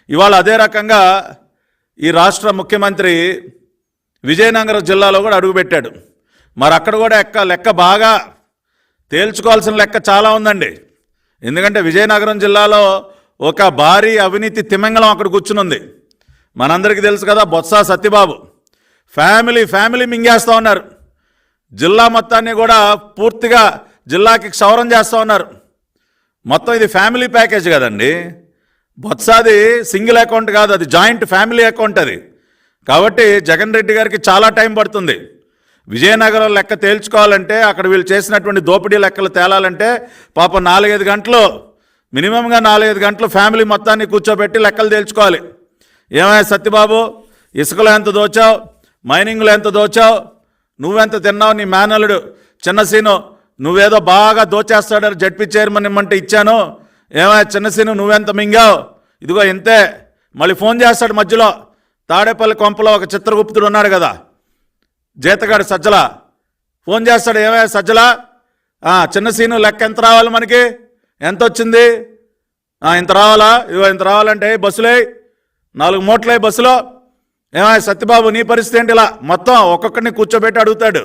ఇవాళ అదే రకంగా ఈ రాష్ట్ర ముఖ్యమంత్రి విజయనగరం జిల్లాలో కూడా అడుగుపెట్టాడు. మరి అక్కడ కూడా లెక్క బాగా తేల్చుకోవాల్సిన లెక్క చాలా ఉందండి. ఎందుకంటే విజయనగరం జిల్లాలో ఒక భారీ అవినీతి తిమింగళం అక్కడ కూర్చునుంది. మనందరికీ తెలుసు కదా, బొత్స సత్యబాబు ఫ్యామిలీ మింగేస్తూ ఉన్నారు. జిల్లా మొత్తాన్ని కూడా పూర్తిగా జిల్లాకి క్షౌరం చేస్తూ ఉన్నారు. మొత్తం ఇది ఫ్యామిలీ ప్యాకేజ్ కదండి. బొత్సాది సింగిల్ అకౌంట్ కాదు, అది జాయింట్ ఫ్యామిలీ అకౌంట్ అది. కాబట్టి జగన్ రెడ్డి గారికి చాలా టైం పడుతుంది. విజయనగరం లెక్క తేల్చుకోవాలంటే, అక్కడ వీళ్ళు చేసినటువంటి దోపిడీ లెక్కలు తేలాలంటే పాపం 4-5 గంటలు, మినిమంగా 4-5 గంటలు ఫ్యామిలీ మొత్తాన్ని కూర్చోబెట్టి లెక్కలు తేల్చుకోవాలి. ఏమయ్యా సత్యబాబు, ఇసుకలో ఎంత దోచావు, మైనింగ్లో ఎంత దోచావు, నువ్వెంత తిన్నావు, నీ మేనల్లుడు చిన్నసీను నువ్వేదో బాగా దోచేస్తాడని జడ్పీ చైర్మన్ ఇమ్మంటే ఇచ్చాను, ఏమయ్యా చిన్నసీను నువ్వెంత మింగావు, ఇదిగో ఇంతే. మళ్ళీ ఫోన్ చేస్తాడు మధ్యలో. తాడేపల్లి కొంపలో ఒక చిత్రగుప్తుడు ఉన్నాడు కదా, జీతగాడు సజ్జల, ఫోన్ చేస్తాడు. ఏమయ్యా సజ్జల, చిన్నసీను లెక్క ఎంత రావాలి, మనకి ఎంత వచ్చింది, ఇంత రావాలా, ఇదిగో ఇంత రావాలంటే బస్సులే 4 మూటలే బస్సులో. ఏమయ్యా సత్యబాబు నీ పరిస్థితి ఏంటి, ఇలా మొత్తం ఒక్కొక్కరిని కూర్చోబెట్టి అడుగుతాడు.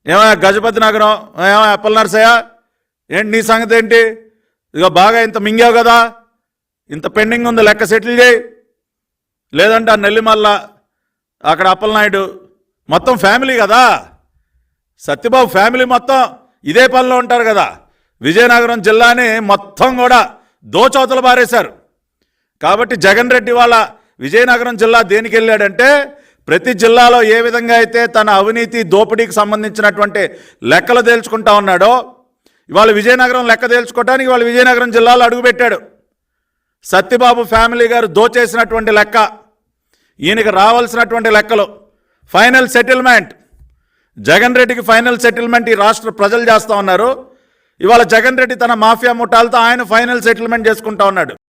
ఏమయ్యా గజపతి నగరం, ఏమయ్యా అప్పల నరసయ్య ఏంటి నీ సంగతి ఏంటి, ఇక బాగా ఇంత మింగావు కదా, ఇంత పెండింగ్ ఉంది లెక్క సెటిల్ చేయి, లేదంటే ఆ నెల్లిమల్ల అక్కడ అప్పలనాయుడు, మొత్తం ఫ్యామిలీ కదా. సత్యబాబు ఫ్యామిలీ మొత్తం ఇదే పనిలో ఉంటారు కదా. విజయనగరం జిల్లాని మొత్తం కూడా దోచవతలు బారేశారు. కాబట్టి జగన్ రెడ్డి వాళ్ళ విజయనగరం జిల్లా దేనికి వెళ్ళాడంటే, ప్రతి జిల్లాలో ఏ విధంగా అయితే తన అవినీతి దోపిడీకి సంబంధించినటువంటి లెక్కలు తేల్చుకుంటా ఉన్నాడో, ఇవాళ విజయనగరం లెక్క తేల్చుకోవడానికి ఇవాళ విజయనగరం జిల్లాలో అడుగుపెట్టాడు. సత్యబాబు ఫ్యామిలీ గారు దోచేసినటువంటి లెక్క, ఈయనకి రావాల్సినటువంటి లెక్కలు, ఫైనల్ సెటిల్మెంట్, జగన్ రెడ్డికి ఫైనల్ సెటిల్మెంట్ ఈ రాష్ట్ర ప్రజలు చేస్తూ ఉన్నారు. ఇవాళ జగన్ రెడ్డి తన మాఫియా ముఠాలతో ఆయన ఫైనల్ సెటిల్మెంట్ చేసుకుంటా ఉన్నాడు.